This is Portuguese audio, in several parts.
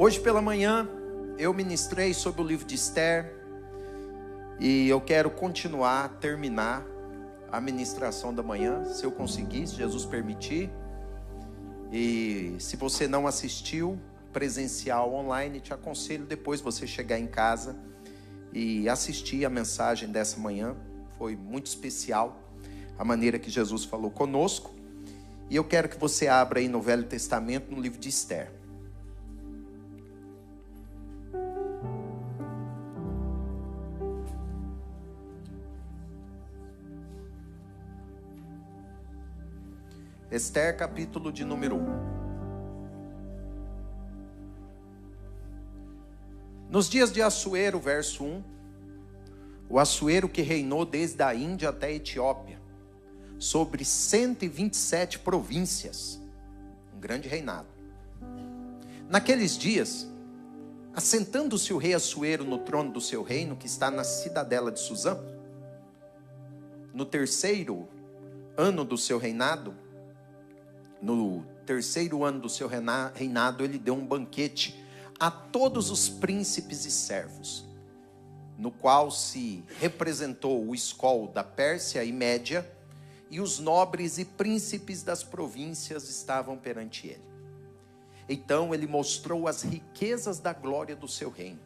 Hoje pela manhã eu ministrei sobre o livro de Esther e eu quero terminar a ministração da manhã, se eu conseguir, se Jesus permitir. E se você não assistiu presencial online, te aconselho depois você chegar em casa e assistir a mensagem dessa manhã. Foi muito especial a maneira que Jesus falou conosco. E eu quero que você abra aí no Velho Testamento, no livro de Esther. Esther, capítulo de número 1. Nos dias de Assuero, verso 1, o Assuero que reinou desde a Índia até a Etiópia, sobre 127 províncias, um grande reinado. Naqueles dias, assentando-se o rei Assuero no trono do seu reino, que está na cidadela de Suzã, no terceiro ano do seu reinado, ele deu um banquete a todos os príncipes e servos, no qual se representou o escol da Pérsia e Média, e os nobres e príncipes das províncias estavam perante ele. Então ele mostrou as riquezas da glória do seu reino,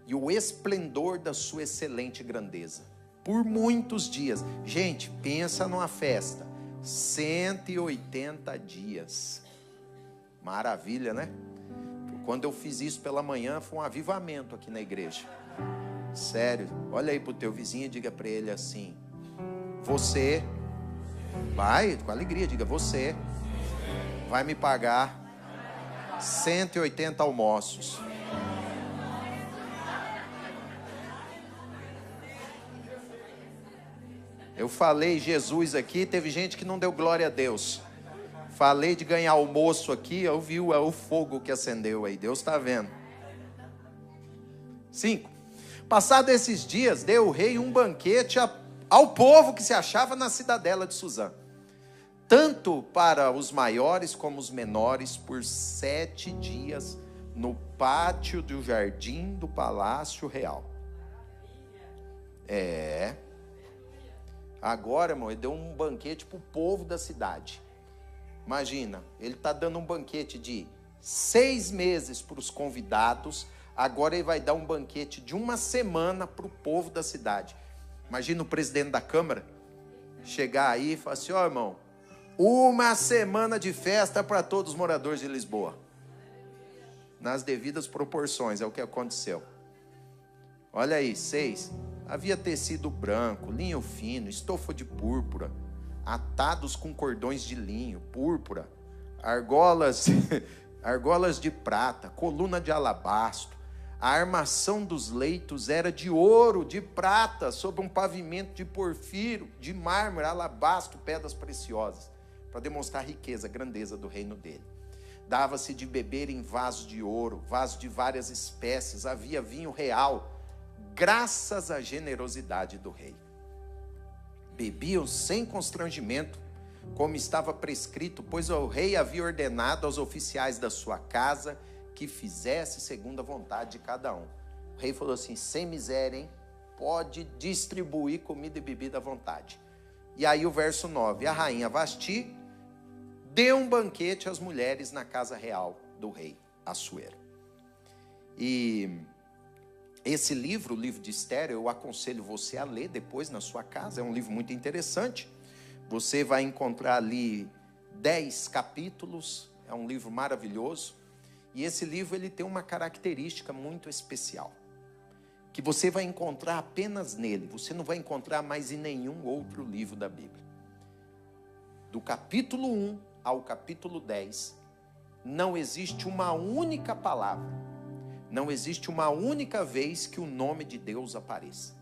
e o esplendor da sua excelente grandeza, por muitos dias. Gente, pensa numa festa, 180 dias, maravilha, né? Quando eu fiz isso pela manhã, foi um avivamento aqui na igreja, sério. Olha aí para o teu vizinho e diga para ele assim: você vai, com alegria, diga: você vai me pagar 180 almoços. Eu falei Jesus aqui, teve gente que não deu glória a Deus. Falei de ganhar almoço aqui, eu vi o fogo que acendeu aí, Deus está vendo. 5. Passado esses dias, deu o rei um banquete ao povo que se achava na cidadela de Suzã, tanto para os maiores como os menores, por 7 dias, no pátio do jardim do palácio real. Agora, irmão, ele deu um banquete para o povo da cidade. Imagina, ele está dando um banquete de 6 meses para os convidados. Agora ele vai dar um banquete de 1 semana para o povo da cidade. Imagina o presidente da Câmara chegar aí e falar assim: ó, irmão, 1 semana de festa para todos os moradores de Lisboa. Nas devidas proporções, é o que aconteceu. Olha aí, 6. Havia tecido branco, linho fino, estofa de púrpura, atados com cordões de linho, púrpura, argolas de prata, coluna de alabastro. A armação dos leitos era de ouro, de prata, sobre um pavimento de porfiro, de mármore, alabastro, pedras preciosas, para demonstrar a riqueza, a grandeza do reino dele. Dava-se de beber em vasos de ouro, vasos de várias espécies, havia vinho real, graças à generosidade do rei. Bebiam sem constrangimento, como estava prescrito, pois o rei havia ordenado aos oficiais da sua casa que fizesse segundo a vontade de cada um. O rei falou assim: sem miséria, hein? Pode distribuir comida e bebida à vontade. E aí o verso 9: a rainha Vasti deu um banquete às mulheres na casa real do rei Assuero. E esse livro, o livro de Esther, eu aconselho você a ler depois na sua casa. É um livro muito interessante. Você vai encontrar ali 10 capítulos. É um livro maravilhoso. E esse livro ele tem uma característica muito especial, que você vai encontrar apenas nele. Você não vai encontrar mais em nenhum outro livro da Bíblia. Do capítulo 1 ao capítulo 10, não existe uma única palavra, não existe uma única vez que o nome de Deus apareça.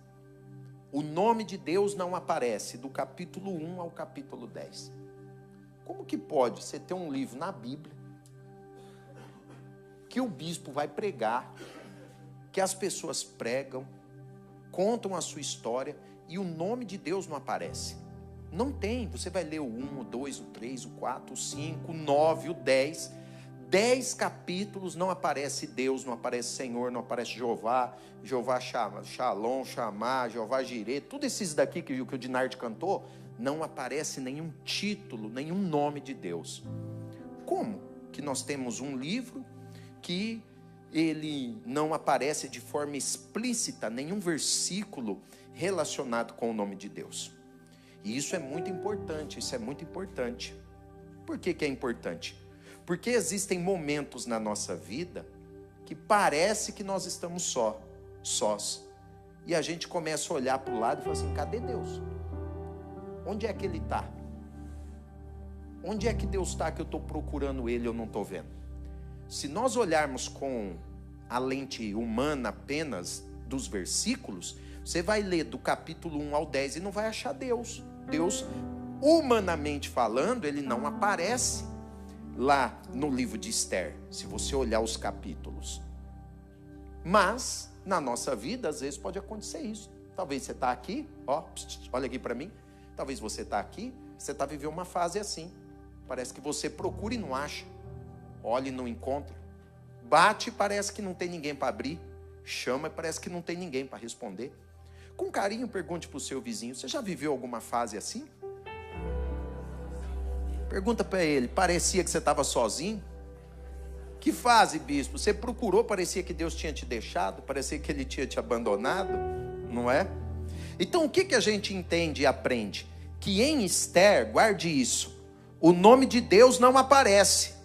O nome de Deus não aparece do capítulo 1 ao capítulo 10. Como que pode você ter um livro na Bíblia que o bispo vai pregar, que as pessoas pregam, contam a sua história e o nome de Deus não aparece? Não tem. Você vai ler o 1, o 2, o 3, o 4, o 5, o 9, o 10. 10 capítulos não aparece Deus, não aparece Senhor, não aparece Jeová, Jeová Shalom, Chamar, Jeová Jireh, tudo esses daqui que o Dinardi cantou, não aparece nenhum título, nenhum nome de Deus. Como que nós temos um livro que ele não aparece de forma explícita, nenhum versículo relacionado com o nome de Deus? E isso é muito importante, isso é muito importante. Por que que é importante? Porque existem momentos na nossa vida que parece que nós estamos sós. E a gente começa a olhar para o lado e fala assim, cadê Deus? Onde é que Ele está? Onde é que Deus está que eu estou procurando Ele e eu não estou vendo? Se nós olharmos com a lente humana apenas dos versículos, você vai ler do capítulo 1 ao 10 e não vai achar Deus. Deus, humanamente falando, Ele não aparece lá no livro de Esther, se você olhar os capítulos. Mas, na nossa vida, às vezes pode acontecer isso. Talvez você está aqui, ó, olha aqui para mim. Talvez você está aqui, você está vivendo uma fase assim. Parece que você procura e não acha. Olha e não encontra. Bate e parece que não tem ninguém para abrir. Chama e parece que não tem ninguém para responder. Com carinho, pergunte para o seu vizinho, você já viveu alguma fase assim? Pergunta para ele, parecia que você estava sozinho? Que fase, bispo? Você procurou, parecia que Deus tinha te deixado, parecia que Ele tinha te abandonado, não é? Então o que a gente entende e aprende? Que em Esther, guarde isso, o nome de Deus não aparece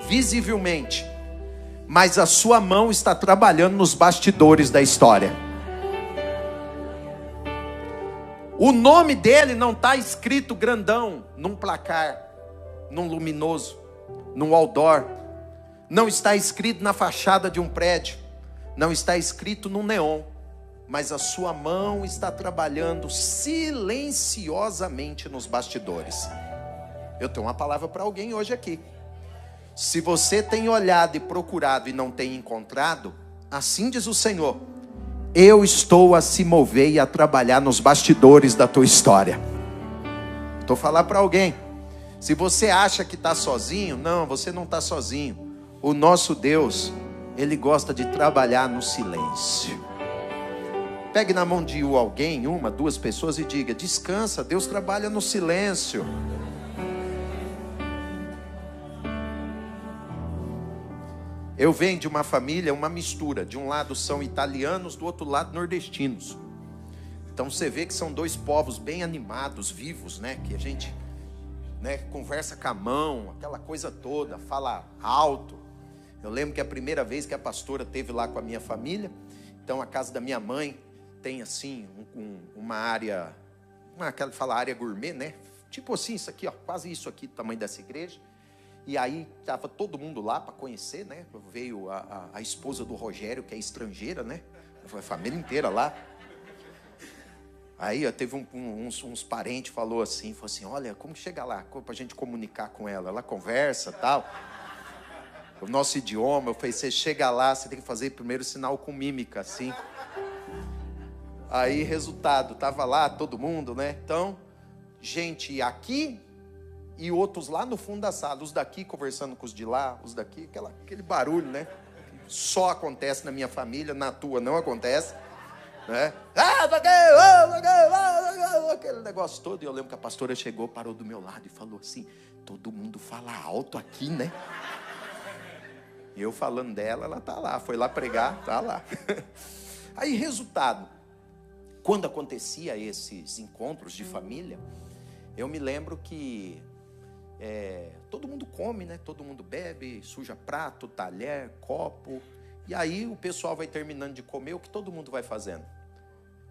visivelmente, mas a sua mão está trabalhando nos bastidores da história. O nome dele não está escrito grandão num placar, num luminoso, num outdoor, não está escrito na fachada de um prédio, não está escrito no neon, mas a sua mão está trabalhando silenciosamente nos bastidores. Eu tenho uma palavra para alguém hoje aqui. Se você tem olhado e procurado e não tem encontrado, assim diz o Senhor, eu estou a se mover e a trabalhar nos bastidores da tua história. Estou falando para alguém. Se você acha que está sozinho, não, você não está sozinho. O nosso Deus, Ele gosta de trabalhar no silêncio. Pegue na mão de alguém, uma, duas pessoas e diga, descansa, Deus trabalha no silêncio. Eu venho de uma família, uma mistura. De um lado são italianos, do outro lado nordestinos. Então você vê que são dois povos bem animados, vivos, né? Que a gente, né, conversa com a mão, aquela coisa toda, fala alto. Eu lembro que a primeira vez que a pastora esteve lá com a minha família, então a casa da minha mãe tem assim uma área, aquela que fala área gourmet, né? Tipo assim, isso aqui, ó, quase isso aqui, do tamanho dessa igreja. E aí estava todo mundo lá para conhecer, né? Veio a esposa do Rogério, que é estrangeira, né? Foi a família inteira lá. Aí ó, teve uns parentes falou assim, olha, como chegar lá? Para a gente comunicar com ela? Ela conversa e tal. O nosso idioma, eu falei, você chega lá, você tem que fazer primeiro sinal com mímica, assim. Aí, resultado, estava lá todo mundo, né? Então, gente aqui e outros lá no fundo da sala. Os daqui conversando com os de lá, os daqui, aquele barulho, né? Só acontece na minha família, na tua não acontece, né? Aquele negócio todo. E eu lembro que a pastora chegou, parou do meu lado e falou assim, todo mundo fala alto aqui, né? E eu falando dela, ela tá lá, foi lá pregar, tá lá. Aí, resultado, quando acontecia esses encontros de família, eu me lembro que todo mundo come, né? Todo mundo bebe, suja prato, talher, copo. E aí o pessoal vai terminando de comer, o que todo mundo vai fazendo?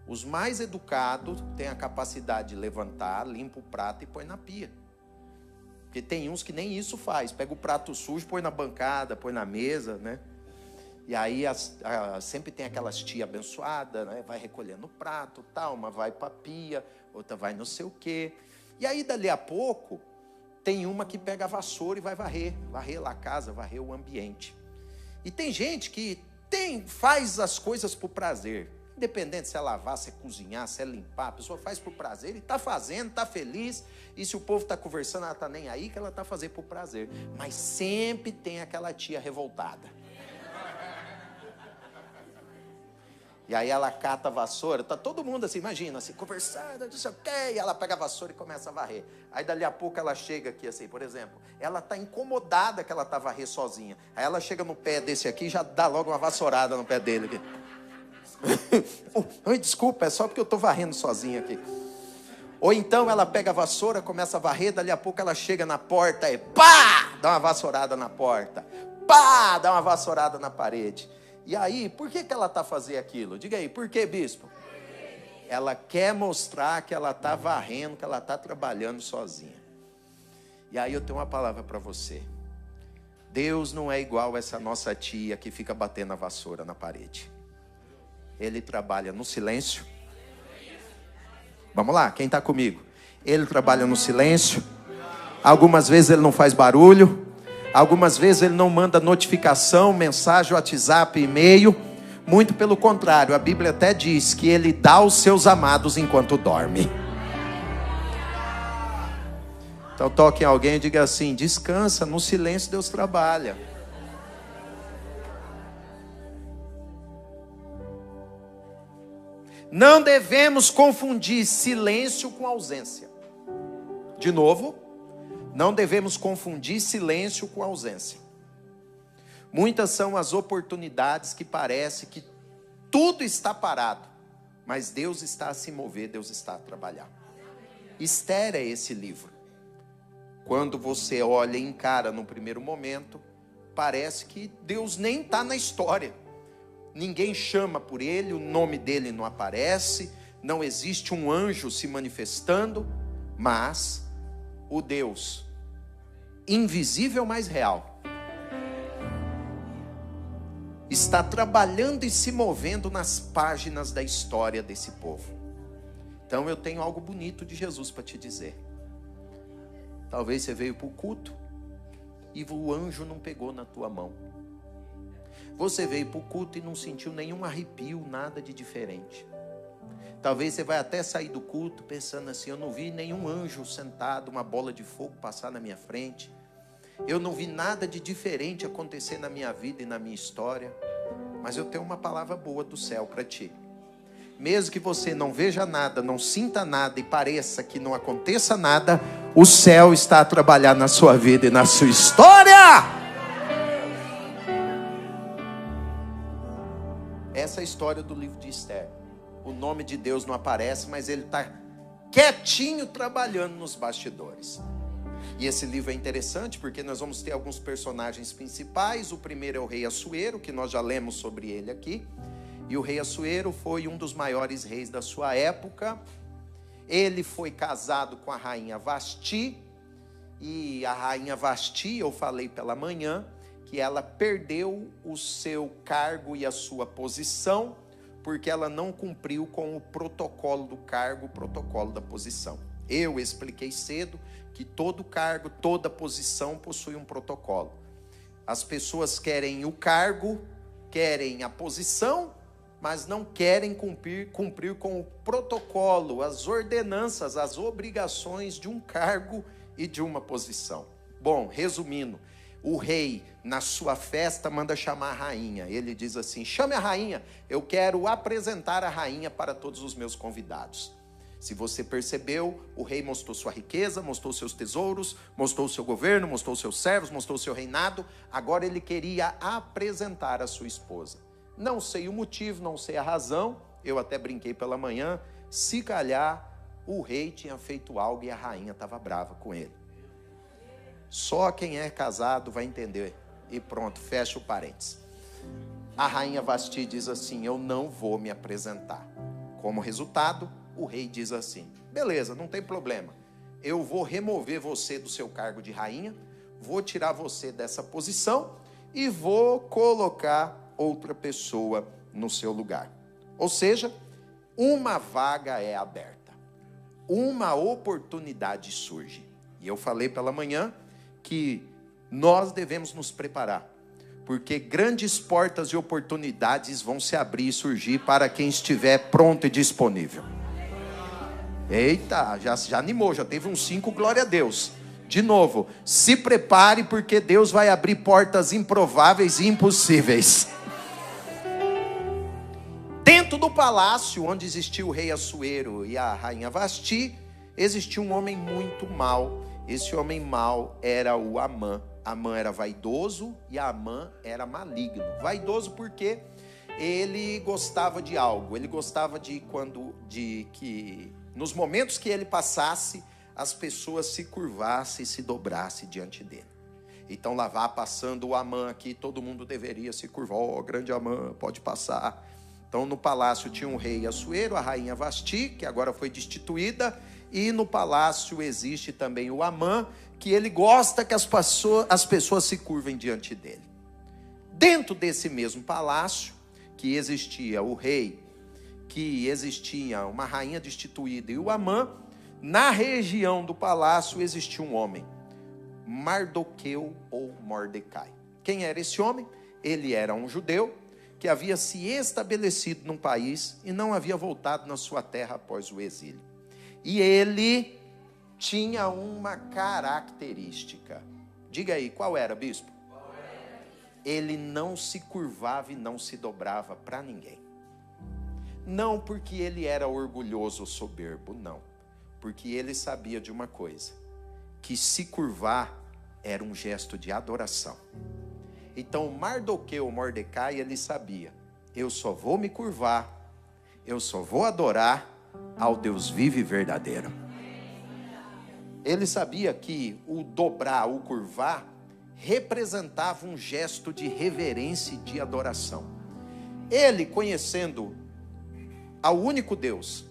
Os mais educados têm a capacidade de levantar, limpa o prato e põe na pia. Porque tem uns que nem isso faz. Pega o prato sujo, põe na bancada, põe na mesa, né? E aí sempre tem aquelas tias abençoadas, né? Vai recolhendo o prato, tal, uma vai para a pia, outra vai não sei o quê. E aí dali a pouco tem uma que pega a vassoura e vai varrer lá a casa, varrer o ambiente. E tem gente que faz as coisas por prazer. Independente se é lavar, se é cozinhar, se é limpar, a pessoa faz por prazer e está fazendo, está feliz. E se o povo está conversando, ela está nem aí, que ela está fazendo por prazer. Mas sempre tem aquela tia revoltada. E aí ela cata a vassoura, tá todo mundo assim, imagina, assim, conversando, não sei o quê, e ela pega a vassoura e começa a varrer. Aí dali a pouco ela chega aqui assim, por exemplo, ela tá incomodada que ela tá varrer sozinha. Aí ela chega no pé desse aqui e já dá logo uma vassourada no pé dele aqui. Oi, desculpa, é só porque eu tô varrendo sozinha aqui. Ou então ela pega a vassoura, começa a varrer, dali a pouco ela chega na porta e pá, dá uma vassourada na porta. Pá, dá uma vassourada na parede. E aí, por que ela está fazendo aquilo? Diga aí, por que, bispo? Ela quer mostrar que ela está varrendo, que ela está trabalhando sozinha. E aí eu tenho uma palavra para você. Deus não é igual essa nossa tia que fica batendo a vassoura na parede. Ele trabalha no silêncio. Vamos lá, quem está comigo? Ele trabalha no silêncio. Algumas vezes ele não faz barulho. Algumas vezes ele não manda notificação, mensagem, WhatsApp, e-mail. Muito pelo contrário, a Bíblia até diz que ele dá aos seus amados enquanto dorme. Então toque em alguém e diga assim: descansa, no silêncio Deus trabalha. Não devemos confundir silêncio com ausência. De novo. Não devemos confundir silêncio com ausência. Muitas são as oportunidades que parece que tudo está parado, mas Deus está a se mover, Deus está a trabalhar. Esther é esse livro. Quando você olha e encara no primeiro momento, parece que Deus nem está na história. Ninguém chama por ele, o nome dele não aparece, não existe um anjo se manifestando, mas o Deus invisível, mas real, está trabalhando e se movendo nas páginas da história desse povo. Então eu tenho algo bonito de Jesus para te dizer. Talvez você veio para o culto e o anjo não pegou na tua mão. Você veio para o culto e não sentiu nenhum arrepio, nada de diferente. Talvez você vai até sair do culto pensando assim: eu não vi nenhum anjo sentado, uma bola de fogo passar na minha frente. Eu não vi nada de diferente acontecer na minha vida e na minha história. Mas eu tenho uma palavra boa do céu para ti. Mesmo que você não veja nada, não sinta nada e pareça que não aconteça nada, o céu está a trabalhar na sua vida e na sua história. Essa é a história do livro de Esther. O nome de Deus não aparece, mas ele está quietinho trabalhando nos bastidores. E esse livro é interessante porque nós vamos ter alguns personagens principais. O primeiro é o rei Assuero, que nós já lemos sobre ele aqui. E o rei Assuero foi um dos maiores reis da sua época. Ele foi casado com a rainha Vasti. E a rainha Vasti, eu falei pela manhã, que ela perdeu o seu cargo e a sua posição, porque ela não cumpriu com o protocolo do cargo, o protocolo da posição. Eu expliquei cedo que todo cargo, toda posição possui um protocolo. As pessoas querem o cargo, querem a posição, mas não querem cumprir com o protocolo, as ordenanças, as obrigações de um cargo e de uma posição. Bom, resumindo, o rei, na sua festa, manda chamar a rainha. Ele diz assim: chame a rainha, eu quero apresentar a rainha para todos os meus convidados. Se você percebeu, o rei mostrou sua riqueza, mostrou seus tesouros, mostrou o seu governo, mostrou seus servos, mostrou o seu reinado. Agora ele queria apresentar a sua esposa. Não sei o motivo, não sei a razão. Eu até brinquei pela manhã. Se calhar, o rei tinha feito algo e a rainha estava brava com ele. Só quem é casado vai entender. E pronto, fecha o parênteses. A rainha Vasti diz assim: eu não vou me apresentar. Como resultado, o rei diz assim: beleza, não tem problema. Eu vou remover você do seu cargo de rainha, vou tirar você dessa posição e vou colocar outra pessoa no seu lugar. Ou seja, uma vaga é aberta. Uma oportunidade surge. E eu falei pela manhã que nós devemos nos preparar, Porque grandes portas e oportunidades vão se abrir e surgir para quem estiver pronto e disponível. Eita, já animou, já teve uns 5, glória a Deus. De novo, se prepare, porque Deus vai abrir portas improváveis e impossíveis. Dentro do palácio onde existia o rei Assuero e a rainha Vasti, existia um homem muito mau. Esse homem mau era o Amã. Amã era vaidoso e Amã era maligno. Vaidoso porque ele gostava de algo. Ele gostava de que nos momentos que ele passasse, as pessoas se curvassem e se dobrassem diante dele. Então lá vai passando o Amã aqui, todo mundo deveria se curvar. Ó, grande Amã, pode passar. Então no palácio tinha um rei Assuero, a rainha Vasti, que agora foi destituída. E no palácio existe também o Amã, que ele gosta que as pessoas se curvem diante dele. Dentro desse mesmo palácio, que existia o rei, que existia uma rainha destituída e o Amã, na região do palácio existia um homem, Mardoqueu ou Mordecai. Quem era esse homem? Ele era um judeu que havia se estabelecido num país e não havia voltado na sua terra após o exílio. E ele tinha uma característica. Diga aí, qual era, bispo? Ele não se curvava e não se dobrava para ninguém. Não porque ele era orgulhoso ou soberbo, não. Porque ele sabia de uma coisa, que se curvar era um gesto de adoração. Então Mardoqueu, Mordecai, ele sabia, eu só vou me curvar, eu só vou adorar ao Deus vivo e verdadeiro. Ele sabia que o dobrar, o curvar, representava um gesto de reverência e de adoração. Ele, conhecendo ao único Deus,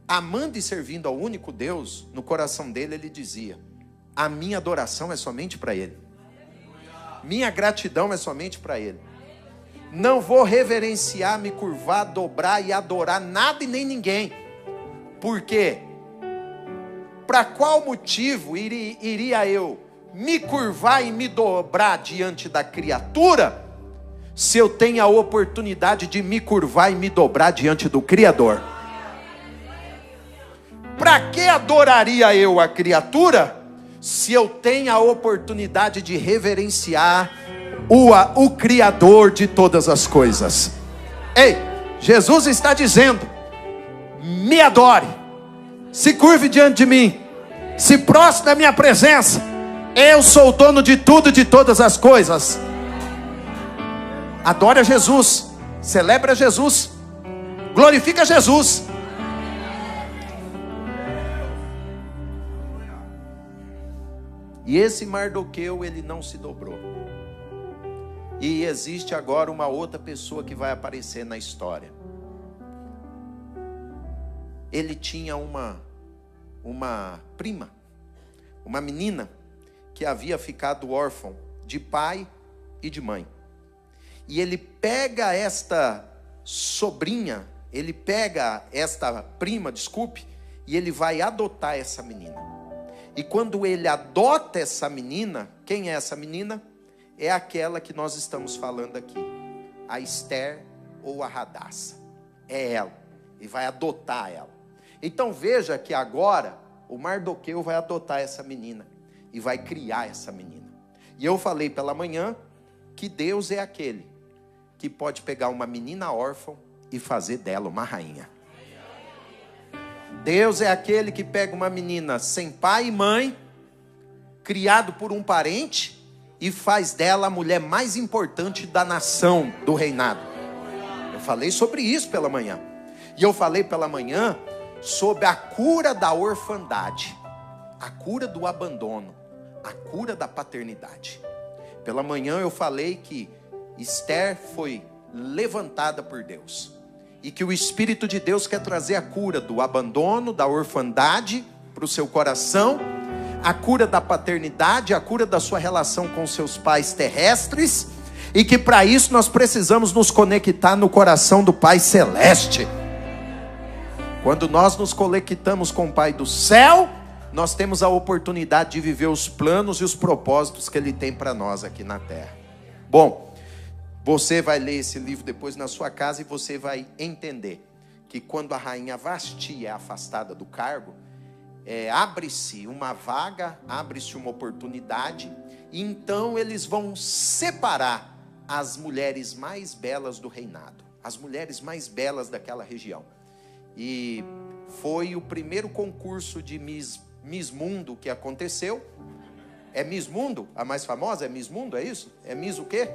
amando e servindo ao único Deus, no coração dele ele dizia, a minha adoração é somente para Ele. Minha gratidão é somente para Ele. Não vou reverenciar, me curvar, dobrar e adorar nada e nem ninguém. Por quê? Para qual motivo iria eu me curvar e me dobrar diante da criatura, se eu tenho a oportunidade de me curvar e me dobrar diante do Criador? Para que adoraria eu a criatura, se eu tenho a oportunidade de reverenciar o Criador de todas as coisas? Ei, Jesus está dizendo, me adore, se curve diante de mim, se prostre na minha presença, eu sou o dono de tudo e de todas as coisas. Adore a Jesus, celebra Jesus, glorifica Jesus. E esse Mardoqueu, ele não se dobrou. E existe agora uma outra pessoa que vai aparecer na história. Ele tinha uma prima, uma menina, que havia ficado órfã de pai e de mãe. E ele pega esta sobrinha, ele pega esta prima, e ele vai adotar essa menina. E quando ele adota essa menina, quem é essa menina? É aquela que nós estamos falando aqui, a Esther ou a Radassa. É ela, e vai adotar ela. Então veja que agora o Mardoqueu vai adotar essa menina e vai criar essa menina. E eu falei pela manhã que Deus é aquele que pode pegar uma menina órfã e fazer dela uma rainha. Deus é aquele que pega uma menina sem pai e mãe, criado por um parente, e faz dela a mulher mais importante da nação, do reinado. Eu falei sobre isso pela manhã. E eu falei pela manhã sobre a cura da orfandade, a cura do abandono, a cura da paternidade. Pela manhã eu falei que Esther foi levantada por Deus, e que o Espírito de Deus quer trazer a cura do abandono, da orfandade para o seu coração, a cura da paternidade, a cura da sua relação com seus pais terrestres, e que para isso nós precisamos nos conectar no coração do Pai Celeste. Quando nós nos conectamos com o Pai do céu, nós temos a oportunidade de viver os planos e os propósitos que Ele tem para nós aqui na terra. Bom, Você vai ler esse livro depois na sua casa e você vai entender que quando a rainha Vasti é afastada do cargo, abre-se uma vaga, abre-se uma oportunidade, e então eles vão separar as mulheres mais belas do reinado, as mulheres mais belas daquela região. E foi o primeiro concurso de Miss Mundo que aconteceu. É Miss Mundo? A mais famosa é Miss Mundo, é isso? É Miss o quê?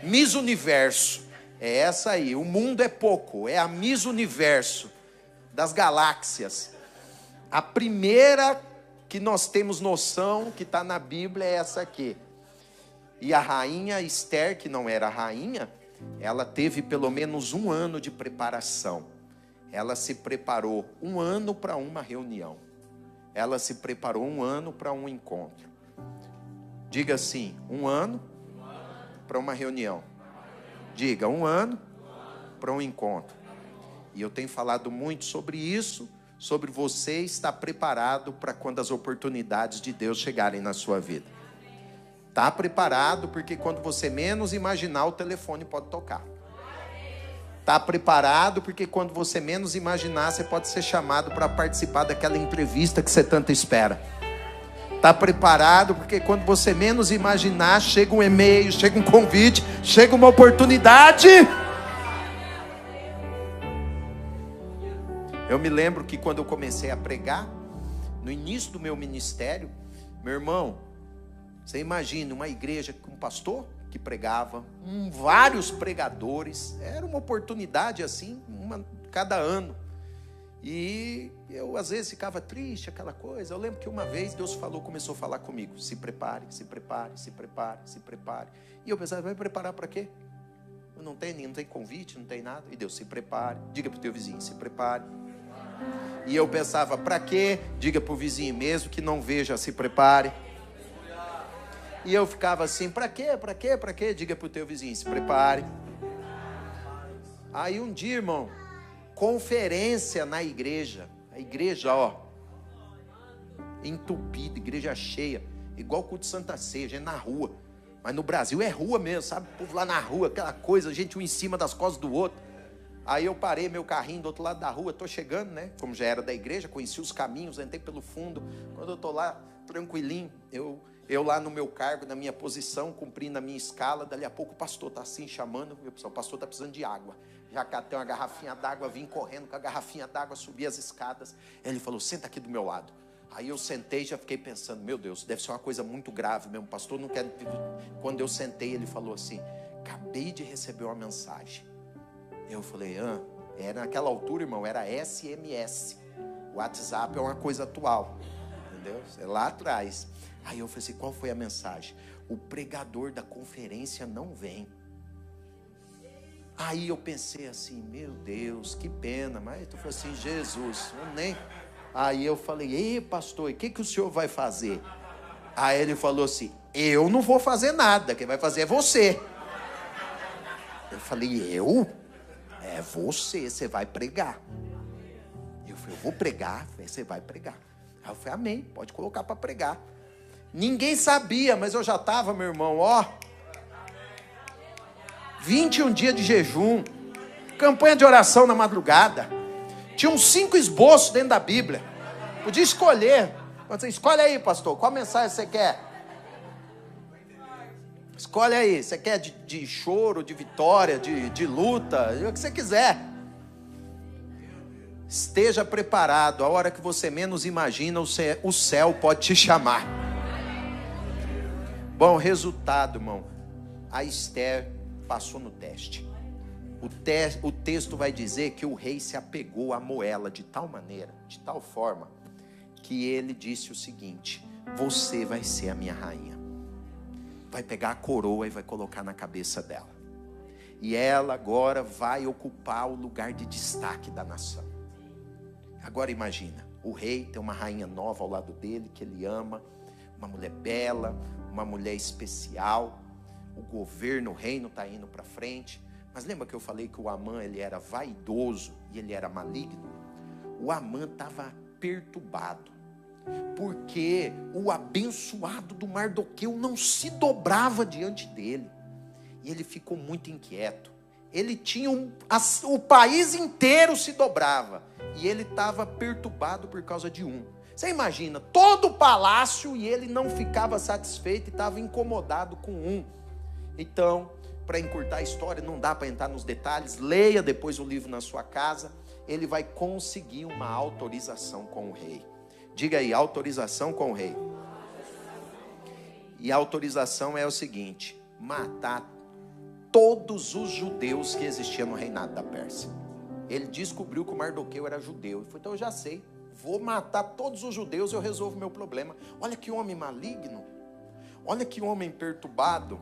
Miss Universo. É essa aí. O mundo é pouco, é a Miss Universo das galáxias. A primeira que nós temos noção que está na Bíblia é essa aqui. E a rainha Esther, que não era rainha, ela teve pelo menos 1 ano de preparação. Ela se preparou 1 ano para uma reunião. Ela se preparou 1 ano para um encontro. Diga assim, 1 ano para uma reunião. Diga, 1 ano para um encontro. E eu tenho falado muito sobre isso, sobre você estar preparado para quando as oportunidades de Deus chegarem na sua vida. Está preparado, porque quando você menos imaginar, o telefone pode tocar. Está preparado, porque quando você menos imaginar, você pode ser chamado para participar daquela entrevista que você tanto espera. Está preparado, porque quando você menos imaginar, chega um e-mail, chega um convite, chega uma oportunidade. Eu me lembro que quando eu comecei a pregar, no início do meu ministério, meu irmão, você imagina uma igreja com um pastor que pregava, vários pregadores, era uma oportunidade assim, uma cada ano. E eu às vezes ficava triste, aquela coisa. Eu lembro que uma vez Deus começou a falar comigo: se prepare, se prepare, se prepare, se prepare. E eu pensava, vai preparar para quê? Não tem convite, não tem nada. E Deus, se prepare. Diga para o teu vizinho, se prepare. E eu pensava, para quê? Diga para o vizinho, mesmo que não veja, se prepare. E eu ficava assim, para quê? Para quê? Para quê? Diga para o teu vizinho, se prepare. Aí um dia, irmão, conferência na igreja. A igreja, entupida, igreja cheia, igual culto de Santa Ceia, gente na rua. Mas no Brasil é rua mesmo, sabe? O povo lá na rua, aquela coisa, gente um em cima das costas do outro. Aí eu parei meu carrinho do outro lado da rua, tô chegando, né? Como já era da igreja, conheci os caminhos, entrei pelo fundo. Quando eu tô lá, tranquilinho, eu lá no meu cargo, na minha posição, cumprindo a minha escala, dali a pouco o pastor tá assim chamando, o pastor tá precisando de água. Já catei uma garrafinha d'água, vim correndo com a garrafinha d'água, subi as escadas. Ele falou, senta aqui do meu lado. Aí eu sentei e já fiquei pensando, meu Deus, deve ser uma coisa muito grave mesmo, o pastor não quer... Quando eu sentei, ele falou assim, acabei de receber uma mensagem. Eu falei, era naquela altura, irmão, era SMS. O WhatsApp é uma coisa atual, entendeu? É lá atrás. Aí eu falei assim, qual foi a mensagem? O pregador da conferência não vem. Aí eu pensei assim, meu Deus, que pena. Mas eu falei assim, Jesus, eu nem... Aí eu falei, ei pastor, o que o senhor vai fazer? Aí ele falou assim, eu não vou fazer nada, quem vai fazer é você. Eu falei, eu? É você vai pregar. Eu falei, eu vou pregar? Você vai pregar. Aí eu falei, amém, pode colocar para pregar. Ninguém sabia, mas eu já estava, meu irmão, 21 dias de jejum, campanha de oração na madrugada. Tinha uns 5 esboços dentro da Bíblia. Podia escolher. Escolhe aí, pastor, qual mensagem você quer? Escolhe aí, você quer de choro, de vitória, de luta, o que você quiser. Esteja preparado, a hora que você menos imagina, o céu pode te chamar. Bom, resultado, irmão, a Esther passou no teste. O texto vai dizer que o rei se apegou a Moela de tal maneira, de tal forma, que ele disse o seguinte: você vai ser a minha rainha. Vai pegar a coroa e vai colocar na cabeça dela. E ela agora vai ocupar o lugar de destaque da nação. Agora imagina, o rei tem uma rainha nova ao lado dele, que ele ama, uma mulher bela, uma mulher especial. O governo, o reino está indo para frente. Mas lembra que eu falei que o Amã, ele era vaidoso e ele era maligno? O Amã estava perturbado, porque o abençoado do Mardoqueu não se dobrava diante dele. E ele ficou muito inquieto. Ele tinha o país inteiro se dobrava. E ele estava perturbado por causa de um. Você imagina, todo o palácio e ele não ficava satisfeito e estava incomodado com um. Então, para encurtar a história, não dá para entrar nos detalhes, leia depois o livro na sua casa. Ele vai conseguir uma autorização com o rei. Diga aí, autorização com o rei. E a autorização é o seguinte: matar todos os judeus que existiam no reinado da Pérsia. Ele descobriu que o Mardoqueu era judeu. Ele falou, então eu já sei, vou matar todos os judeus e eu resolvo o meu problema. Olha que homem maligno, olha que homem perturbado.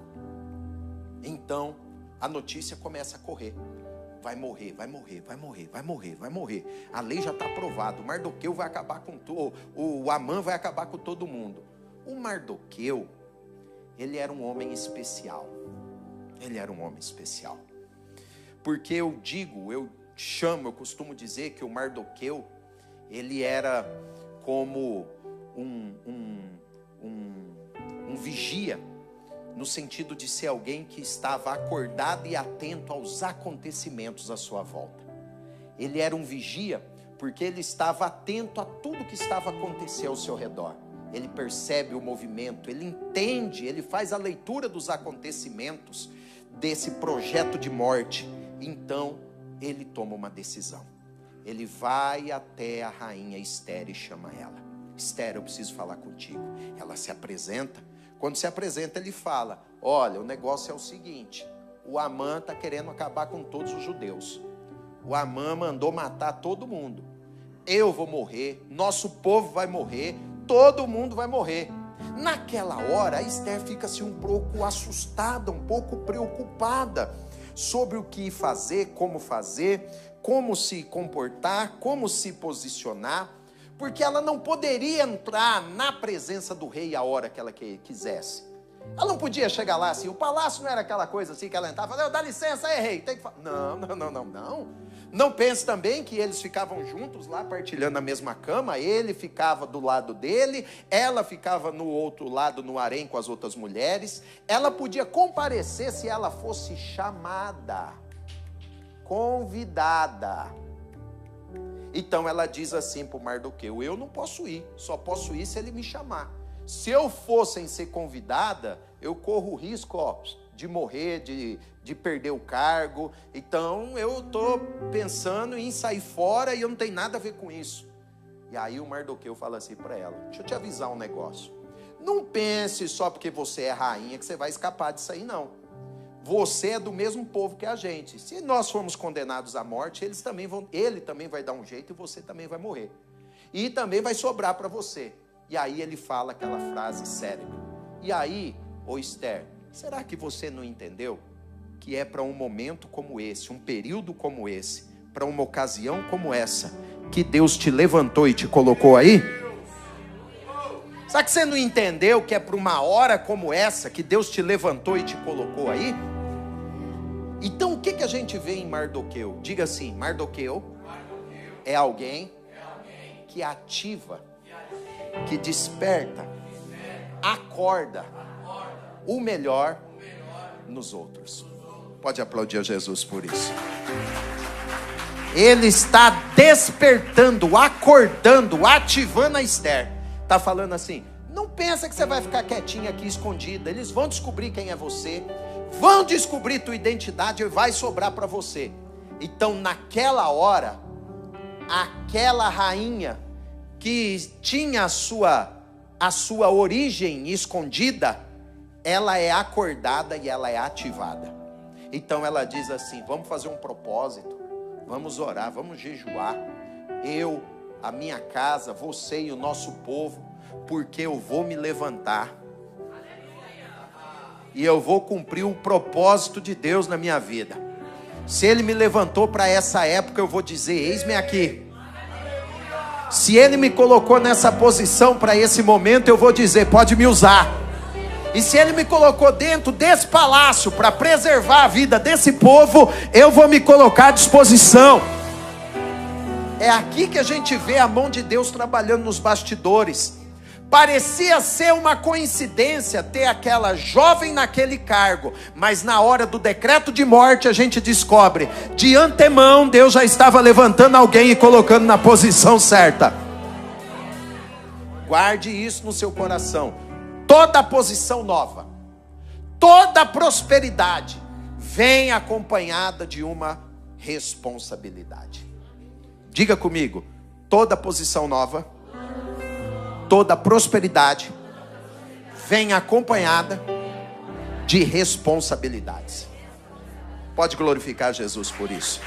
Então a notícia começa a correr. Vai morrer, vai morrer, vai morrer, vai morrer, vai morrer. A lei já está aprovada. O Mardoqueu vai acabar com tudo. O Amã vai acabar com todo mundo. O Mardoqueu, ele era um homem especial. Ele era um homem especial. Porque eu costumo dizer que o Mardoqueu, ele era como um vigia, no sentido de ser alguém que estava acordado e atento aos acontecimentos à sua volta. Ele era um vigia porque ele estava atento a tudo que estava acontecendo ao seu redor. Ele percebe o movimento, ele entende, ele faz a leitura dos acontecimentos desse projeto de morte. Então ele toma uma decisão. Ele vai até a rainha Esther e chama ela. Esther, eu preciso falar contigo. Ela se apresenta. Quando se apresenta, ele fala, olha, o negócio é o seguinte, o Amã está querendo acabar com todos os judeus. O Amã mandou matar todo mundo. Eu vou morrer, nosso povo vai morrer, todo mundo vai morrer. Naquela hora, a Esther fica assim um pouco assustada, um pouco preocupada sobre o que fazer, como se comportar, como se posicionar, porque ela não poderia entrar na presença do rei a hora que ela quisesse. Ela não podia chegar lá assim, o palácio não era aquela coisa assim que ela entrava, falava, dá licença aí, rei, tem que falar. Não. Não pense também que eles ficavam juntos lá, partilhando a mesma cama, ele ficava do lado dele, ela ficava no outro lado, no harém com as outras mulheres. Ela podia comparecer se ela fosse chamada, convidada. Então ela diz assim para o Mardoqueu, eu não posso ir, só posso ir se ele me chamar. Se eu fosse sem ser convidada, eu corro o risco de morrer, de perder o cargo. Então eu estou pensando em sair fora e eu não tenho nada a ver com isso. E aí o Mardoqueu fala assim para ela, deixa eu te avisar um negócio. Não pense só porque você é rainha que você vai escapar disso aí, não. Você é do mesmo povo que a gente. Se nós formos condenados à morte, ele também vai dar um jeito e você também vai morrer. E também vai sobrar para você. E aí ele fala aquela frase célebre. E aí, ô Esther, será que você não entendeu que é para um momento como esse, um período como esse, para uma ocasião como essa, que Deus te levantou e te colocou aí? Será que você não entendeu que é para uma hora como essa que Deus te levantou e te colocou aí? Então o que a gente vê em Mardoqueu? Diga assim, Mardoqueu é alguém que ativa, que desperta, acorda o melhor nos outros. Pode aplaudir a Jesus por isso. Ele está despertando, acordando, ativando a Esther. Está falando assim, não pensa que você vai ficar quietinha aqui escondida. Eles vão descobrir quem é você, vão descobrir tua identidade e vai sobrar para você. Então naquela hora, aquela rainha que tinha a sua origem escondida, ela é acordada e ela é ativada. Então ela diz assim, vamos fazer um propósito, vamos orar, vamos jejuar, eu, a minha casa, você e o nosso povo, porque eu vou me levantar e eu vou cumprir o propósito de Deus na minha vida. Se Ele me levantou para essa época, eu vou dizer, eis-me aqui. Se Ele me colocou nessa posição para esse momento, eu vou dizer, pode me usar. E se Ele me colocou dentro desse palácio para preservar a vida desse povo, eu vou me colocar à disposição. É aqui que a gente vê a mão de Deus trabalhando nos bastidores, Parecia ser uma coincidência ter aquela jovem naquele cargo, mas na hora do decreto de morte a gente descobre, de antemão Deus já estava levantando alguém e colocando na posição certa. Guarde isso no seu coração. Toda posição nova, toda prosperidade vem acompanhada de uma responsabilidade. Diga comigo, toda posição nova, toda prosperidade vem acompanhada de responsabilidades. Pode glorificar Jesus por isso.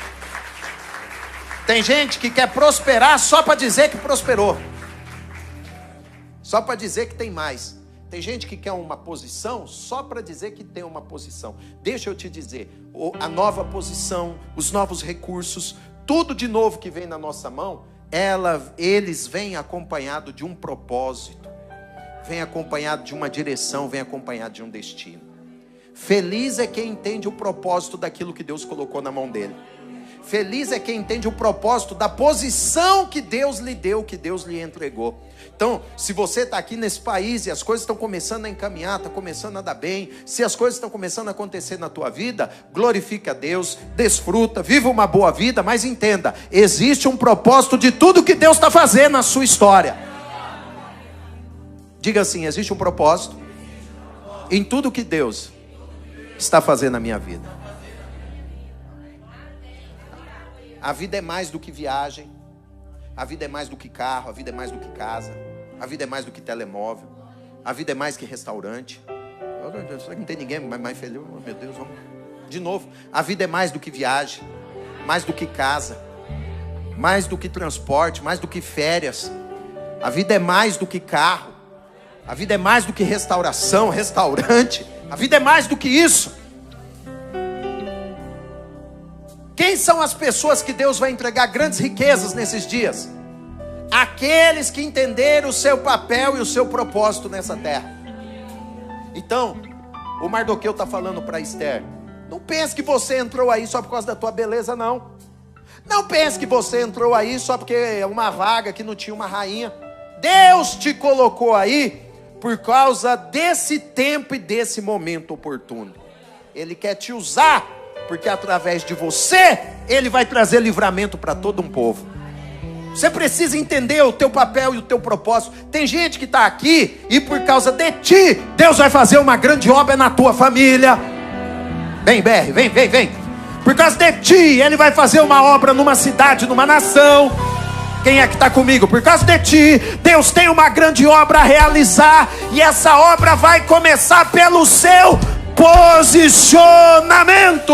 Tem gente que quer prosperar só para dizer que prosperou, só para dizer que tem mais. Tem gente que quer uma posição só para dizer que tem uma posição. Deixa eu te dizer, a nova posição, os novos recursos, tudo de novo que vem na nossa mão, eles vêm acompanhado de um propósito, vem acompanhado de uma direção, vem acompanhado de um destino. Feliz é quem entende o propósito daquilo que Deus colocou na mão dele. Feliz é quem entende o propósito da posição que Deus lhe deu, que Deus lhe entregou. Então, se você está aqui nesse país e as coisas estão começando a encaminhar, está começando a dar bem, se as coisas estão começando a acontecer na tua vida, glorifica a Deus, desfruta, viva uma boa vida, mas entenda, existe um propósito de tudo que Deus está fazendo na sua história. Diga assim, existe um propósito em tudo que Deus está fazendo na minha vida. A vida é mais do que viagem, a vida é mais do que carro, a vida é mais do que casa, a vida é mais do que telemóvel, a vida é mais que restaurante. Será que não tem ninguém mais feliz? Oh, meu Deus, vamos. De novo, a vida é mais do que viagem, mais do que casa, mais do que transporte, mais do que férias. A vida é mais do que carro, a vida é mais do que restauração, restaurante, a vida é mais do que isso. Quem são as pessoas que Deus vai entregar grandes riquezas nesses dias? Aqueles que entenderam o seu papel e o seu propósito nessa terra. Então, o Mardoqueu está falando para Esther, não pense que você entrou aí só por causa da tua beleza, não. Não pense que você entrou aí só porque é uma vaga que não tinha uma rainha. Deus te colocou aí por causa desse tempo e desse momento oportuno. Ele quer te usar, porque através de você, Ele vai trazer livramento para todo um povo. Você precisa entender o teu papel e o teu propósito. Tem gente que está aqui e por causa de ti, Deus vai fazer uma grande obra na tua família. Vem, BR, vem. Por causa de ti, Ele vai fazer uma obra numa cidade, numa nação. Quem é que está comigo? Por causa de ti, Deus tem uma grande obra a realizar. E essa obra vai começar pelo seu posicionamento.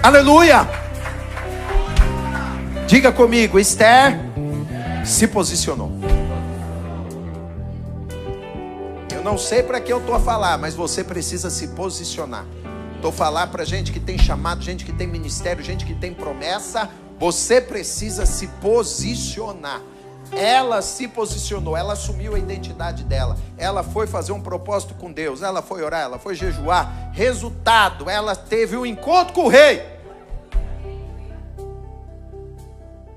Aleluia. Diga comigo, Esther se posicionou. Eu não sei para que eu estou a falar, mas você precisa se posicionar. Estou a falar para gente que tem chamado, gente que tem ministério, gente que tem promessa. Você precisa se posicionar. Ela se posicionou, ela assumiu a identidade dela, ela foi fazer um propósito com Deus, ela foi orar, ela foi jejuar. Resultado, ela teve um encontro com o rei.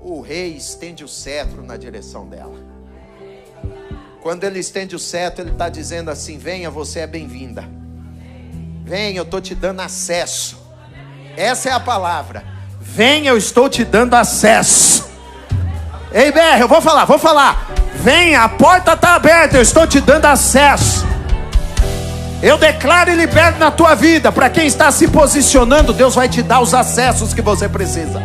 O rei estende o cetro na direção dela. Quando ele estende o cetro, ele está dizendo assim: venha, você é bem-vinda. Venha, eu estou te dando acesso. Essa é a palavra. Venha, eu estou te dando acesso. Ei, BR, eu vou falar. Venha, a porta está aberta, eu estou te dando acesso. Eu declaro e libero na tua vida. Para quem está se posicionando, Deus vai te dar os acessos que você precisa.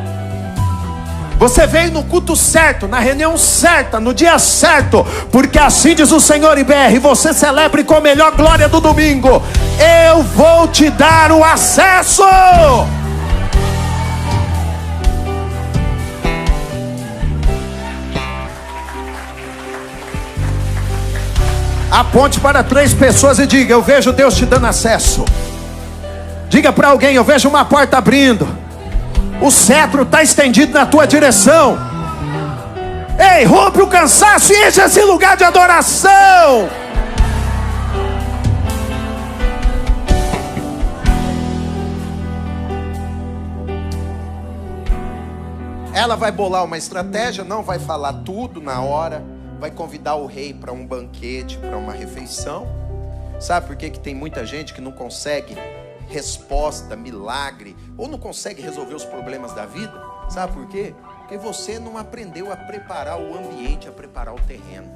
Você veio no culto certo, na reunião certa, no dia certo, porque assim diz o Senhor. IBR, você celebre com a melhor glória do domingo. Eu vou te dar o acesso. Aponte para 3 pessoas e diga: eu vejo Deus te dando acesso. Diga para alguém: eu vejo uma porta abrindo. O cetro está estendido na tua direção. Ei, rompe o cansaço e enche esse lugar de adoração. Ela vai bolar uma estratégia, não vai falar tudo na hora, vai convidar o rei para um banquete, para uma refeição. Sabe por que tem muita gente que não consegue resposta, milagre, ou não consegue resolver os problemas da vida? Sabe por quê? Porque você não aprendeu a preparar o ambiente, a preparar o terreno.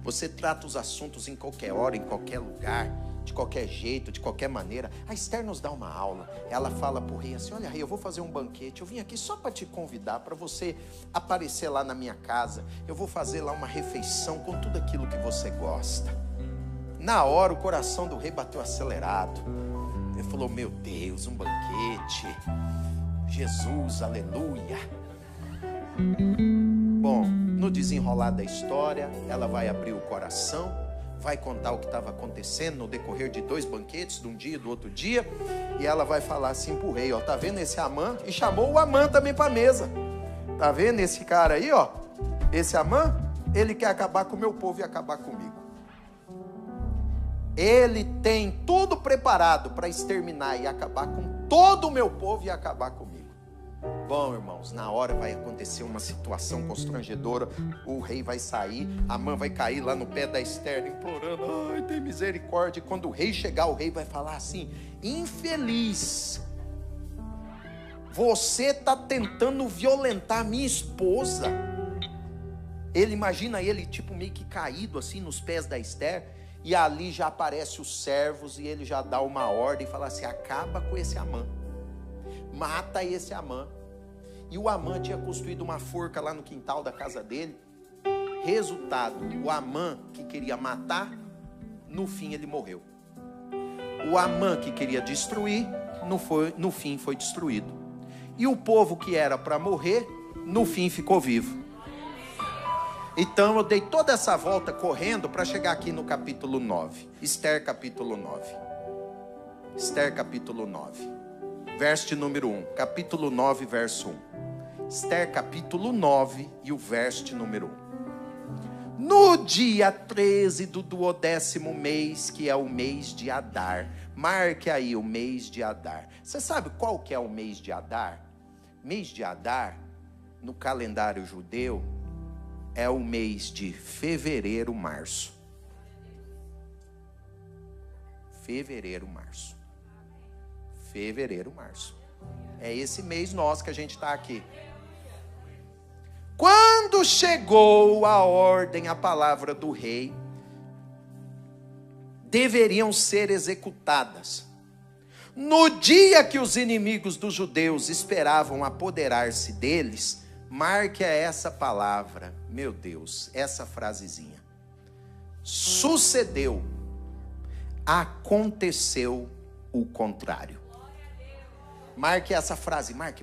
Você trata os assuntos em qualquer hora, em qualquer lugar, de qualquer jeito, de qualquer maneira. A Esther nos dá uma aula. Ela fala para o rei assim: olha, rei, eu vou fazer um banquete. Eu vim aqui só para te convidar, para você aparecer lá na minha casa. Eu vou fazer lá uma refeição com tudo aquilo que você gosta. Na hora o coração do rei bateu acelerado. Ele falou: meu Deus, um banquete. Jesus, aleluia. Bom, no desenrolar da história, ela vai abrir o coração, vai contar o que estava acontecendo no decorrer de 2 banquetes, de um dia e do outro dia, e ela vai falar assim pro rei: ó, tá vendo esse Amã? E chamou o Amã também para a mesa. Tá vendo esse cara aí, ó? Esse Amã, ele quer acabar com o meu povo e acabar comigo. Ele tem tudo preparado para exterminar e acabar com todo o meu povo e acabar comigo. Bom, irmãos, na hora vai acontecer uma situação constrangedora. O rei vai sair, Amã vai cair lá no pé da Esther, implorando: ai, tem misericórdia. E quando o rei chegar, o rei vai falar assim: infeliz, você está tentando violentar minha esposa. Ele imagina ele tipo meio que caído assim nos pés da Esther. E ali já aparecem os servos e ele já dá uma ordem e fala assim: acaba com esse Amã, mata esse Amã. E o Amã tinha construído uma forca lá no quintal da casa dele. Resultado, o Amã que queria matar, no fim ele morreu. O Amã que queria destruir, no fim foi destruído. E o povo que era para morrer, no fim ficou vivo. Então eu dei toda essa volta correndo para chegar aqui no capítulo 9. Esther capítulo 9. Esther capítulo 9. Verso de número 1. Capítulo 9, verso 1. Esther capítulo 9 e o verso de número 1. No dia 13 do 12º mês, que é o mês de Adar. Marque aí o mês de Adar. Você sabe qual que é o mês de Adar? Mês de Adar, no calendário judeu, é o mês de fevereiro, março. Fevereiro, março. Fevereiro, março. É esse mês nosso que a gente está aqui. Quando chegou a ordem, a palavra do rei, deveriam ser executadas. No dia que os inimigos dos judeus esperavam apoderar-se deles, marque essa palavra, meu Deus, essa frasezinha. Sucedeu, aconteceu o contrário. Marque essa frase, marque.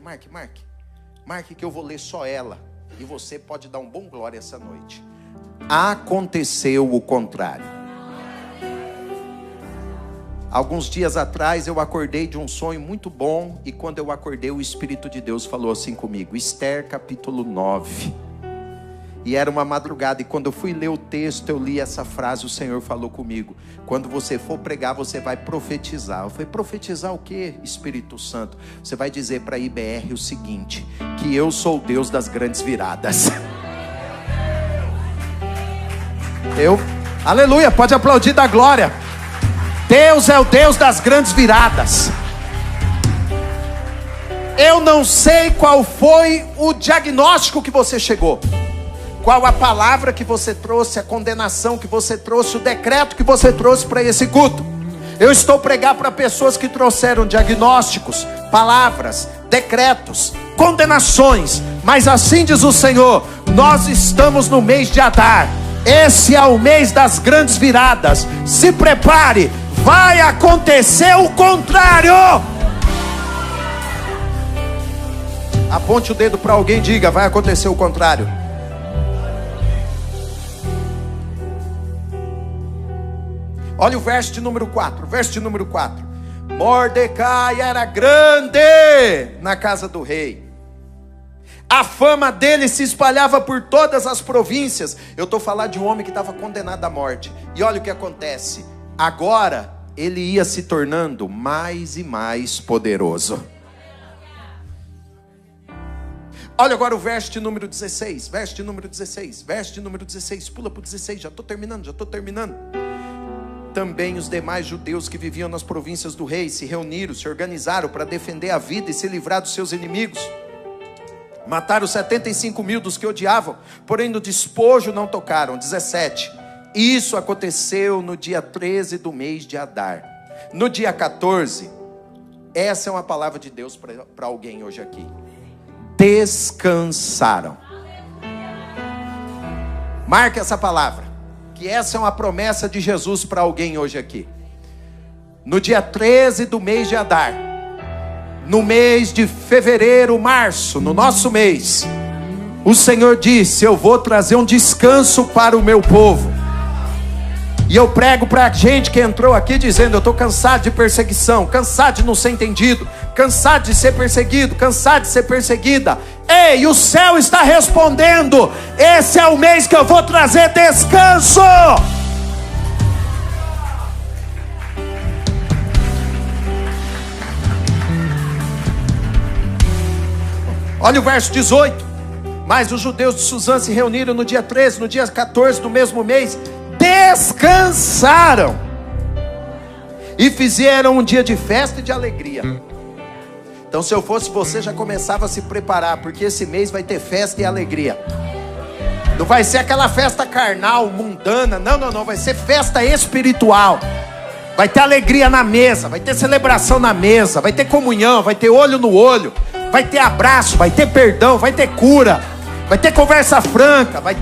Marque que eu vou ler só ela. E você pode dar um bom glória essa noite. Aconteceu o contrário. Alguns dias atrás eu acordei de um sonho muito bom. E quando eu acordei, o Espírito de Deus falou assim comigo: Esther capítulo 9. E era uma madrugada, e quando eu fui ler o texto, eu li essa frase, o Senhor falou comigo: quando você for pregar, você vai profetizar. Eu falei: profetizar o quê, Espírito Santo? Você vai dizer para a IBR o seguinte: que eu sou o Deus das grandes viradas. Aleluia, pode aplaudir da glória. Deus é o Deus das grandes viradas. Eu não sei qual foi o diagnóstico que você chegou, qual a palavra que você trouxe, a condenação que você trouxe, o decreto que você trouxe para esse culto. Eu estou pregando para pessoas que trouxeram diagnósticos, palavras, decretos, condenações. Mas assim diz o Senhor: nós estamos no mês de Adar. Esse é o mês das grandes viradas. Se prepare, vai acontecer o contrário. Aponte o dedo para alguém e diga: vai acontecer o contrário. Olha o verso de número 4. Verso de número 4. Mordecai era grande na casa do rei. A fama dele se espalhava por todas as províncias. Eu estou falando de um homem que estava condenado à morte. E olha o que acontece. Agora ele ia se tornando mais e mais poderoso. Olha agora o verso de número 16. Verso de número 16. Verso de número 16. Pula para o 16. Já estou terminando. Também os demais judeus que viviam nas províncias do rei se reuniram, se organizaram para defender a vida e se livrar dos seus inimigos. Mataram 75.000 dos que odiavam, porém no despojo não tocaram. 17. Isso aconteceu no dia 13 do mês de Adar. No dia 14, essa é uma palavra de Deus para alguém hoje aqui. Descansaram. Marque essa palavra, que essa é uma promessa de Jesus para alguém hoje aqui. No dia 13 do mês de Adar, no mês de fevereiro, março, no nosso mês, o Senhor disse: eu vou trazer um descanso para o meu povo. E eu prego para a gente que entrou aqui dizendo: eu estou cansado de perseguição, cansado de não ser entendido, cansado de ser perseguido, cansado de ser perseguida. Ei, o céu está respondendo: esse é o mês que eu vou trazer descanso. Olha o verso 18. Mas os judeus de Suzã se reuniram no dia 13, no dia 14 do mesmo mês, descansaram e fizeram um dia de festa e de alegria. Então, se eu fosse você, já começava a se preparar, porque esse mês vai ter festa e alegria. Não vai ser aquela festa carnal, mundana, não, vai ser festa espiritual. Vai ter alegria na mesa, vai ter celebração na mesa, vai ter comunhão, vai ter olho no olho, vai ter abraço, vai ter perdão, vai ter cura, vai ter conversa franca, vai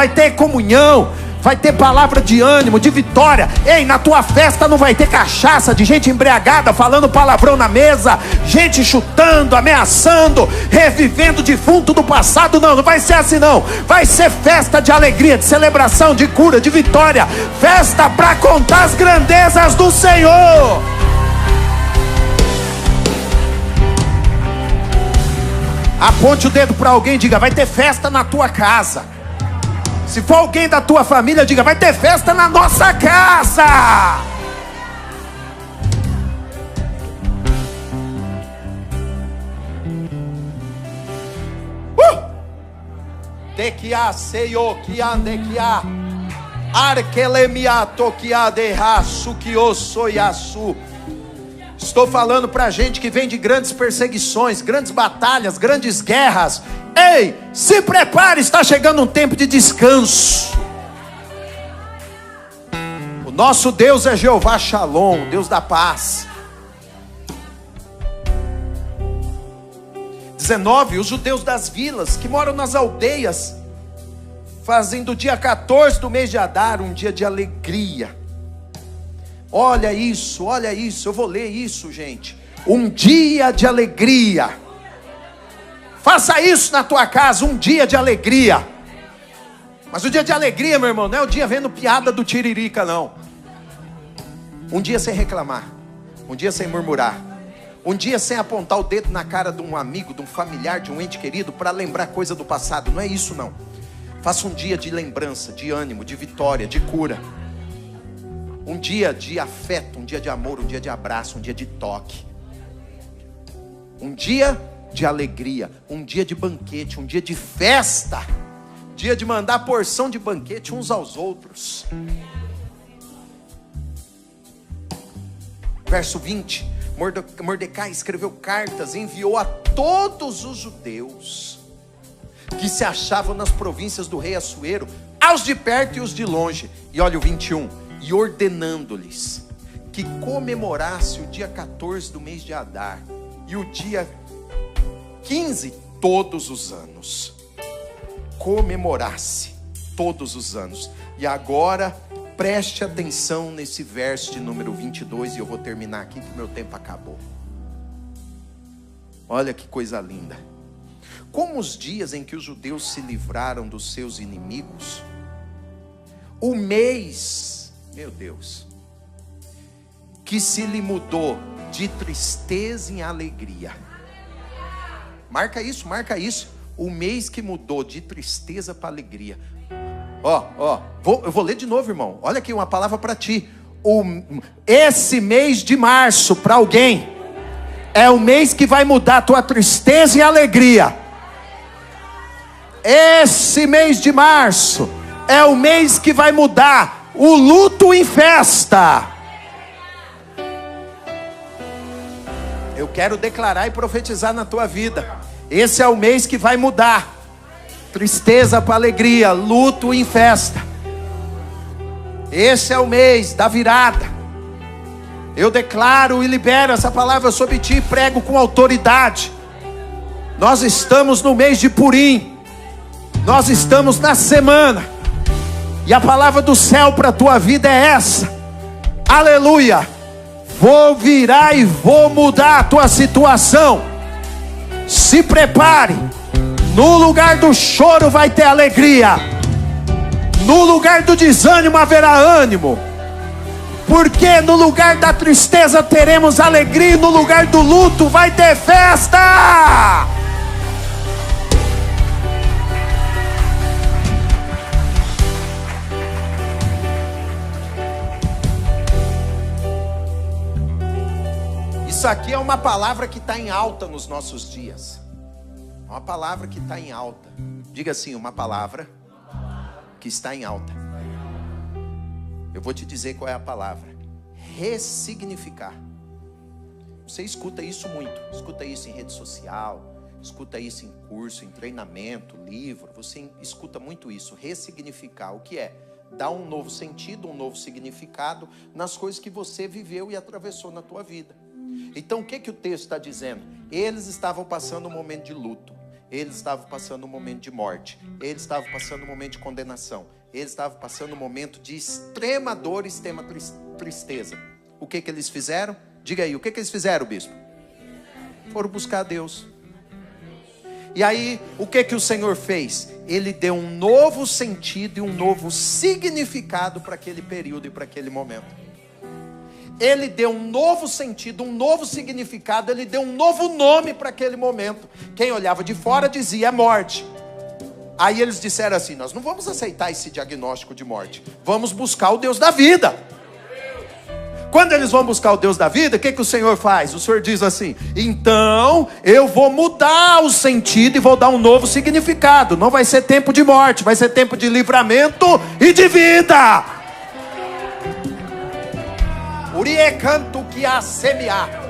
ter comunhão, vai ter palavra de ânimo, de vitória. Ei, na tua festa não vai ter cachaça de gente embriagada, falando palavrão na mesa, gente chutando, ameaçando, revivendo defunto do passado. Não vai ser assim não. Vai ser festa de alegria, de celebração, de cura, de vitória. Festa para contar as grandezas do Senhor. Aponte o dedo para alguém e diga: vai ter festa na tua casa. Se for alguém da tua família, diga: vai ter festa na nossa casa. Tequia seio que ande que a arquelemia toquia de raço que eu sou yasu. Estou falando para gente que vem de grandes perseguições, grandes batalhas, grandes guerras. Ei, se prepare, está chegando um tempo de descanso. O nosso Deus é Jeová Shalom, Deus da paz. 19, os judeus das vilas que moram nas aldeias fazem do dia 14 do mês de Adar um dia de alegria. Olha isso, eu vou ler isso, gente. Um dia de alegria. Faça isso na tua casa, um dia de alegria. Mas o dia de alegria, meu irmão, não é o dia vendo piada do Tiririca, não. Um dia sem reclamar, um dia sem murmurar, um dia sem apontar o dedo na cara de um amigo, de um familiar, de um ente querido, para lembrar coisa do passado. Não é isso não. Faça um dia de lembrança, de ânimo, de vitória, de cura. Um dia de afeto, um dia de amor, um dia de abraço, um dia de toque. Um dia de alegria, um dia de banquete, um dia de festa. Dia de mandar porção de banquete uns aos outros. Verso 20. Mordecai escreveu cartas e enviou a todos os judeus que se achavam nas províncias do rei Assuero, aos de perto e os de longe. E olha o 21. E ordenando-lhes que comemorasse o dia 14 do mês de Adar e o dia 15 todos os anos. Comemorasse todos os anos. E agora preste atenção nesse verso de número 22, e eu vou terminar aqui que meu tempo acabou. Olha que coisa linda. Como os dias em que os judeus se livraram dos seus inimigos, o mês, meu Deus, que se lhe mudou de tristeza em alegria. Marca isso, marca isso. O mês que mudou de tristeza para alegria. Eu vou ler de novo, irmão. Olha aqui uma palavra para ti. Esse mês de março, para alguém, é o mês que vai mudar a tua tristeza em alegria. Esse mês de março é o mês que vai mudar o luto em festa. Eu quero declarar e profetizar na tua vida. Esse é o mês que vai mudar tristeza para alegria, luto em festa. Esse é o mês da virada. Eu declaro e libero essa palavra sobre ti, prego com autoridade. Nós estamos no mês de Purim. Nós estamos na semana. E a palavra do céu para a tua vida é essa. Aleluia. Vou virar e vou mudar a tua situação. Se prepare. No lugar do choro vai ter alegria. No lugar do desânimo haverá ânimo. Porque no lugar da tristeza teremos alegria. E no lugar do luto vai ter festa. Isso aqui é uma palavra que está em alta nos nossos dias. Uma palavra que está em alta. Diga assim, uma palavra que está em alta. Eu vou te dizer qual é a palavra. Ressignificar. Você escuta isso muito. Escuta isso em rede social. Escuta isso em curso, em treinamento, livro. Você escuta muito isso. Ressignificar. O que é? Dar um novo sentido, um novo significado nas coisas que você viveu e atravessou na tua vida. Então o que o texto está dizendo? Eles estavam passando um momento de luto. Eles estavam passando um momento de morte. Eles estavam passando um momento de condenação. Eles estavam passando um momento de extrema dor, extrema tristeza. O que eles fizeram? Diga aí, o que eles fizeram, bispo? Foram buscar a Deus. E aí, o que o Senhor fez? Ele deu um novo sentido e um novo significado para aquele período e para aquele momento. Ele deu um novo sentido, um novo significado. Ele deu um novo nome para aquele momento. Quem olhava de fora dizia, é morte. Aí eles disseram assim, nós não vamos aceitar esse diagnóstico de morte. Vamos buscar o Deus da vida. Quando eles vão buscar o Deus da vida, o que o Senhor faz? O Senhor diz assim, então eu vou mudar o sentido e vou dar um novo significado. Não vai ser tempo de morte, vai ser tempo de livramento e de vida. Urie canto que a semear.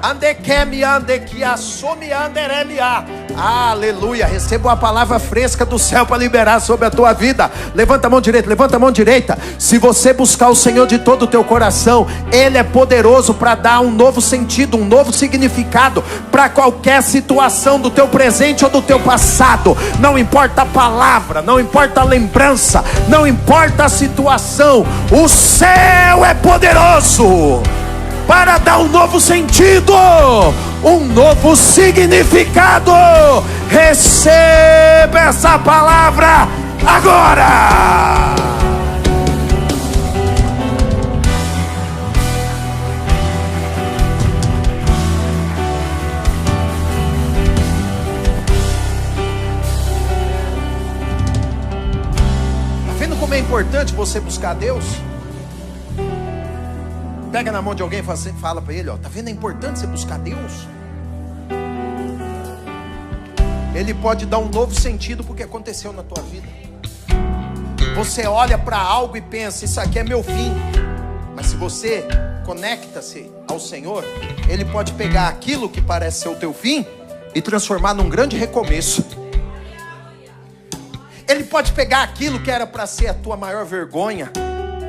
Ande que me ande que a some anderemia. Aleluia. Receba uma palavra fresca do céu para liberar sobre a tua vida. Levanta a mão direita, levanta a mão direita. Se você buscar o Senhor de todo o teu coração, Ele é poderoso para dar um novo sentido, um novo significado para qualquer situação do teu presente ou do teu passado. Não importa a palavra, não importa a lembrança, não importa a situação. O céu é poderoso para dar um novo sentido, um novo significado. Receba essa palavra agora. Está vendo como é importante você buscar Deus? Pega na mão de alguém e fala para ele, ó, tá vendo? É importante você buscar Deus. Ele pode dar um novo sentido porque aconteceu na tua vida. Você olha para algo e pensa, isso aqui é meu fim. Mas se você conecta-se ao Senhor, Ele pode pegar aquilo que parece ser o teu fim e transformar num grande recomeço. Ele pode pegar aquilo que era para ser a tua maior vergonha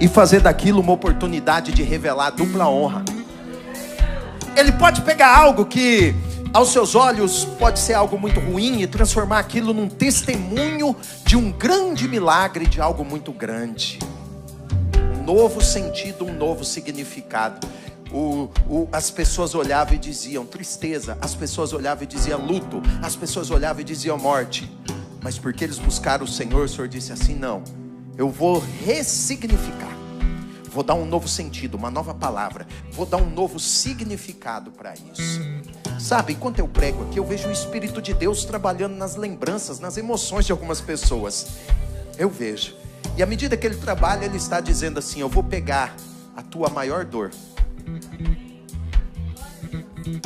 e fazer daquilo uma oportunidade de revelar dupla honra. Ele pode pegar algo que aos seus olhos pode ser algo muito ruim e transformar aquilo num testemunho de um grande milagre, de algo muito grande. Um novo sentido, um novo significado. As pessoas olhavam e diziam tristeza, as pessoas olhavam e diziam luto, as pessoas olhavam e diziam morte. Mas porque eles buscaram o Senhor disse assim, não, eu vou ressignificar. Vou dar um novo sentido, uma nova palavra. Vou dar um novo significado para isso. Sabe, enquanto eu prego aqui, eu vejo o Espírito de Deus trabalhando nas lembranças, nas emoções de algumas pessoas. Eu vejo. E à medida que Ele trabalha, Ele está dizendo assim, eu vou pegar a tua maior dor.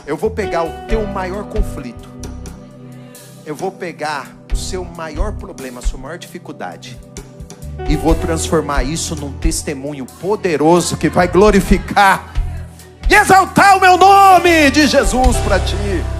Eu vou pegar o teu maior conflito. Eu vou pegar os seu maior problema, a sua maior dificuldade, e vou transformar isso num testemunho poderoso que vai glorificar e exaltar o meu nome de Jesus para ti.